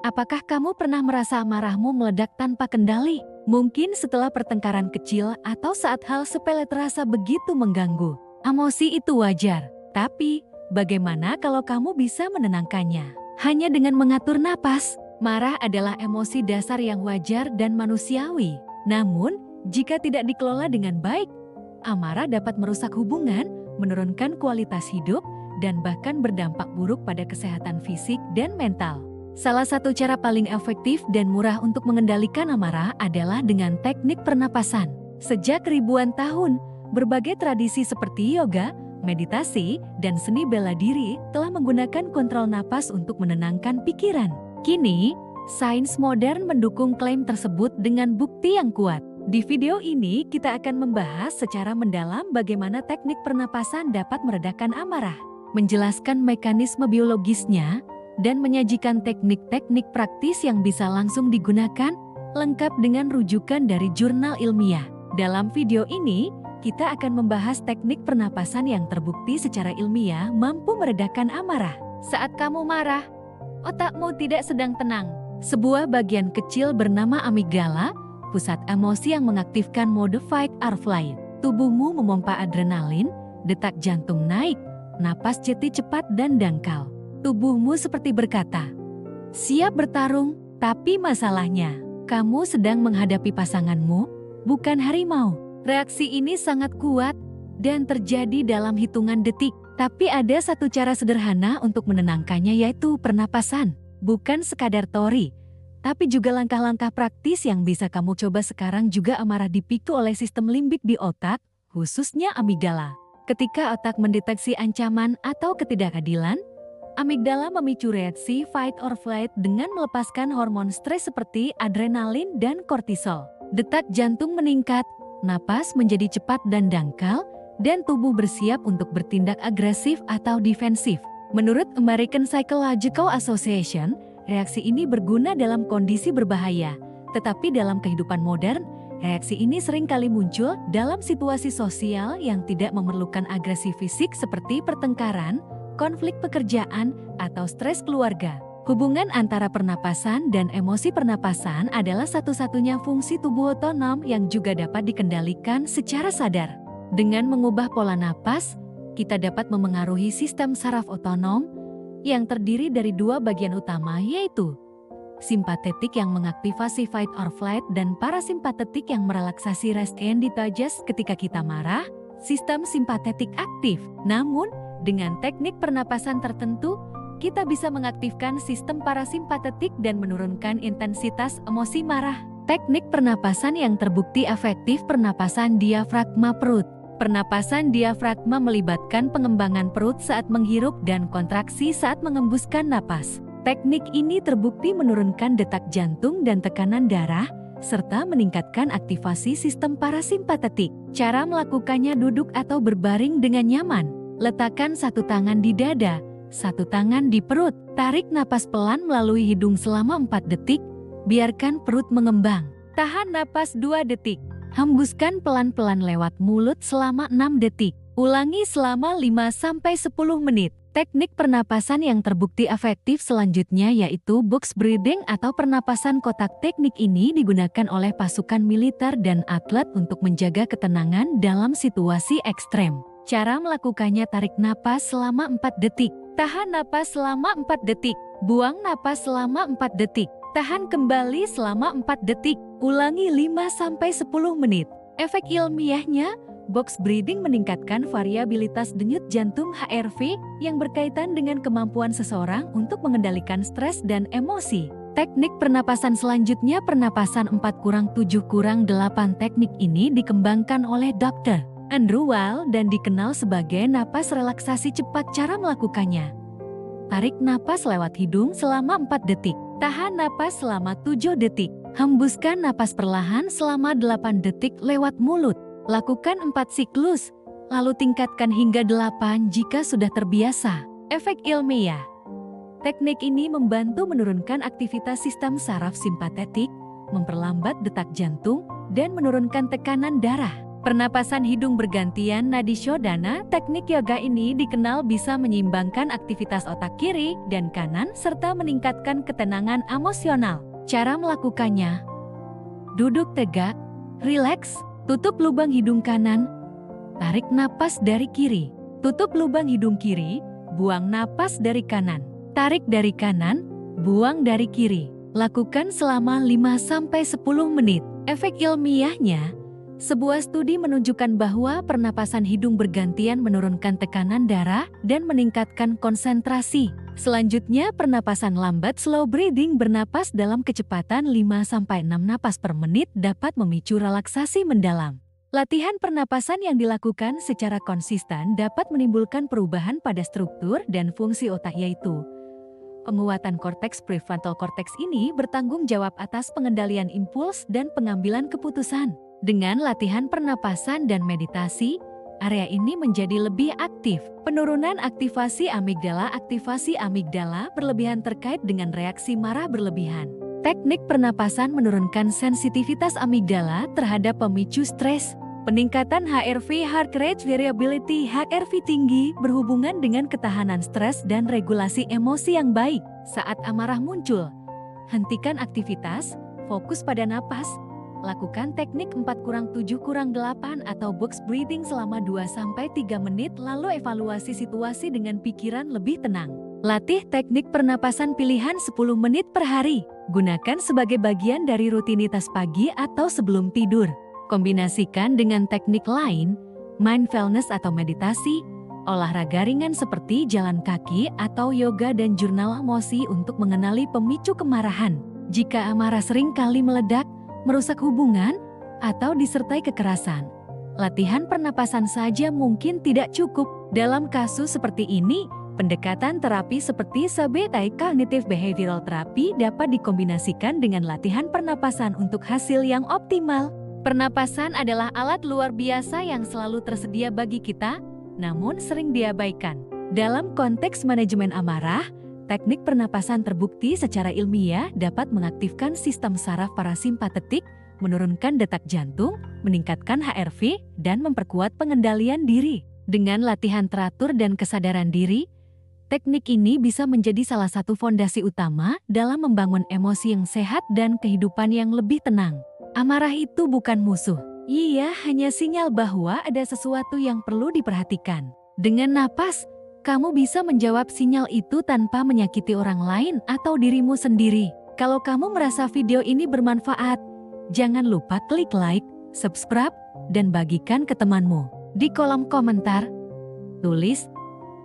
Apakah kamu pernah merasa amarahmu meledak tanpa kendali? Mungkin setelah pertengkaran kecil atau saat hal sepele terasa begitu mengganggu. Emosi itu wajar, tapi bagaimana kalau kamu bisa menenangkannya? Hanya dengan mengatur napas. Marah adalah emosi dasar yang wajar dan manusiawi. Namun, jika tidak dikelola dengan baik, amarah dapat merusak hubungan, menurunkan kualitas hidup, dan bahkan berdampak buruk pada kesehatan fisik dan mental. Salah satu cara paling efektif dan murah untuk mengendalikan amarah adalah dengan teknik pernapasan. Sejak ribuan tahun, berbagai tradisi seperti yoga, meditasi, dan seni bela diri telah menggunakan kontrol napas untuk menenangkan pikiran. Kini, sains modern mendukung klaim tersebut dengan bukti yang kuat. Di video ini, kita akan membahas secara mendalam bagaimana teknik pernapasan dapat meredakan amarah, menjelaskan mekanisme biologisnya, dan menyajikan teknik-teknik praktis yang bisa langsung digunakan, lengkap dengan rujukan dari jurnal ilmiah. Dalam video ini, kita akan membahas teknik pernapasan yang terbukti secara ilmiah mampu meredakan amarah. Saat kamu marah, otakmu tidak sedang tenang. Sebuah bagian kecil bernama amigdala, pusat emosi yang mengaktifkan mode fight or flight. Tubuhmu memompa adrenalin, detak jantung naik, napas jadi cepat dan dangkal. Tubuhmu seperti berkata, siap bertarung, tapi masalahnya, kamu sedang menghadapi pasanganmu, bukan harimau. Reaksi ini sangat kuat dan terjadi dalam hitungan detik. Tapi ada satu cara sederhana untuk menenangkannya, yaitu pernapasan. Bukan sekadar teori, tapi juga langkah-langkah praktis yang bisa kamu coba sekarang. Juga amarah dipicu oleh sistem limbik di otak, khususnya amigdala. Ketika otak mendeteksi ancaman atau ketidakadilan, amigdala memicu reaksi fight or flight dengan melepaskan hormon stres seperti adrenalin dan kortisol. Detak jantung meningkat, napas menjadi cepat dan dangkal, dan tubuh bersiap untuk bertindak agresif atau defensif. Menurut American Psychological Association, reaksi ini berguna dalam kondisi berbahaya. Tetapi dalam kehidupan modern, reaksi ini sering kali muncul dalam situasi sosial yang tidak memerlukan agresi fisik seperti pertengkaran, konflik pekerjaan, atau stres keluarga. Hubungan antara pernapasan dan emosi pernapasan adalah satu-satunya fungsi tubuh otonom yang juga dapat dikendalikan secara sadar. Dengan mengubah pola napas, kita dapat memengaruhi sistem saraf otonom yang terdiri dari dua bagian utama, yaitu simpatetik yang mengaktifasi fight or flight dan parasimpatetik yang merelaksasi rest and digest. Ketika kita marah, sistem simpatetik aktif. Namun, dengan teknik pernapasan tertentu, kita bisa mengaktifkan sistem parasimpatetik dan menurunkan intensitas emosi marah. Teknik pernapasan yang terbukti efektif: pernapasan diafragma perut. Pernapasan diafragma melibatkan pengembangan perut saat menghirup dan kontraksi saat mengembuskan napas. Teknik ini terbukti menurunkan detak jantung dan tekanan darah, serta meningkatkan aktivasi sistem parasimpatetik. Cara melakukannya: duduk atau berbaring dengan nyaman. Letakkan satu tangan di dada, satu tangan di perut. Tarik napas pelan melalui hidung selama 4 detik, biarkan perut mengembang. Tahan napas 2 detik. Hembuskan pelan-pelan lewat mulut selama 6 detik. Ulangi selama 5-10 menit. Teknik pernapasan yang terbukti efektif selanjutnya yaitu box breathing atau pernapasan kotak. Teknik ini digunakan oleh pasukan militer dan atlet untuk menjaga ketenangan dalam situasi ekstrem. Cara melakukannya: tarik napas selama 4 detik. Tahan napas selama 4 detik. Buang napas selama 4 detik. Tahan kembali selama 4 detik. Ulangi 5-10 menit. Efek ilmiahnya, box breathing meningkatkan variabilitas denyut jantung HRV yang berkaitan dengan kemampuan seseorang untuk mengendalikan stres dan emosi. Teknik pernapasan selanjutnya: pernapasan 4-7-8. Teknik ini dikembangkan oleh Dr. Andrew Weil dan dikenal sebagai napas relaksasi cepat. Cara melakukannya: tarik napas lewat hidung selama 4 detik. Tahan napas selama 7 detik. Hembuskan napas perlahan selama 8 detik lewat mulut. Lakukan 4 siklus, lalu tingkatkan hingga 8 jika sudah terbiasa. Efek ilmiah: teknik ini membantu menurunkan aktivitas sistem saraf simpatetik, memperlambat detak jantung, dan menurunkan tekanan darah. Pernapasan hidung bergantian nadi Shodhana, teknik yoga ini dikenal bisa menyeimbangkan aktivitas otak kiri dan kanan serta meningkatkan ketenangan emosional. Cara melakukannya: duduk tegak, rileks, tutup lubang hidung kanan, tarik napas dari kiri, tutup lubang hidung kiri, buang napas dari kanan, tarik dari kanan, buang dari kiri. Lakukan selama 5-10 menit. Efek ilmiahnya, sebuah studi menunjukkan bahwa pernapasan hidung bergantian menurunkan tekanan darah dan meningkatkan konsentrasi. Selanjutnya, pernapasan lambat slow breathing bernapas dalam kecepatan 5-6 napas per menit dapat memicu relaksasi mendalam. Latihan pernapasan yang dilakukan secara konsisten dapat menimbulkan perubahan pada struktur dan fungsi otak, yaitu penguatan korteks prefrontal cortex ini bertanggung jawab atas pengendalian impuls dan pengambilan keputusan. Dengan latihan pernapasan dan meditasi, area ini menjadi lebih aktif. Penurunan aktivasi amigdala berlebihan terkait dengan reaksi marah berlebihan. Teknik pernapasan menurunkan sensitivitas amigdala terhadap pemicu stres. Peningkatan HRV heart rate variability HRV tinggi berhubungan dengan ketahanan stres dan regulasi emosi yang baik. Saat amarah muncul, hentikan aktivitas, fokus pada napas. Lakukan teknik 4-7-8 atau box breathing selama 2-3 menit lalu evaluasi situasi dengan pikiran lebih tenang. Latih teknik pernapasan pilihan 10 menit per hari. Gunakan sebagai bagian dari rutinitas pagi atau sebelum tidur. Kombinasikan dengan teknik lain, mindfulness atau meditasi, olahraga ringan seperti jalan kaki atau yoga dan jurnal emosi untuk mengenali pemicu kemarahan. Jika amarah sering kali meledak, merusak hubungan, atau disertai kekerasan, latihan pernapasan saja mungkin tidak cukup. Dalam kasus seperti ini, pendekatan terapi seperti CBT Cognitive Behavioral Therapy dapat dikombinasikan dengan latihan pernapasan untuk hasil yang optimal. Pernapasan adalah alat luar biasa yang selalu tersedia bagi kita, namun sering diabaikan. Dalam konteks manajemen amarah, teknik pernapasan terbukti secara ilmiah dapat mengaktifkan sistem saraf parasimpatetik, menurunkan detak jantung, meningkatkan HRV, dan memperkuat pengendalian diri. Dengan latihan teratur dan kesadaran diri, teknik ini bisa menjadi salah satu fondasi utama dalam membangun emosi yang sehat dan kehidupan yang lebih tenang. Amarah itu bukan musuh. Ia hanya sinyal bahwa ada sesuatu yang perlu diperhatikan. Dengan napas, kamu bisa menjawab sinyal itu tanpa menyakiti orang lain atau dirimu sendiri. Kalau kamu merasa video ini bermanfaat, jangan lupa klik like, subscribe, dan bagikan ke temanmu. Di kolom komentar, tulis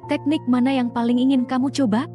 teknik mana yang paling ingin kamu coba.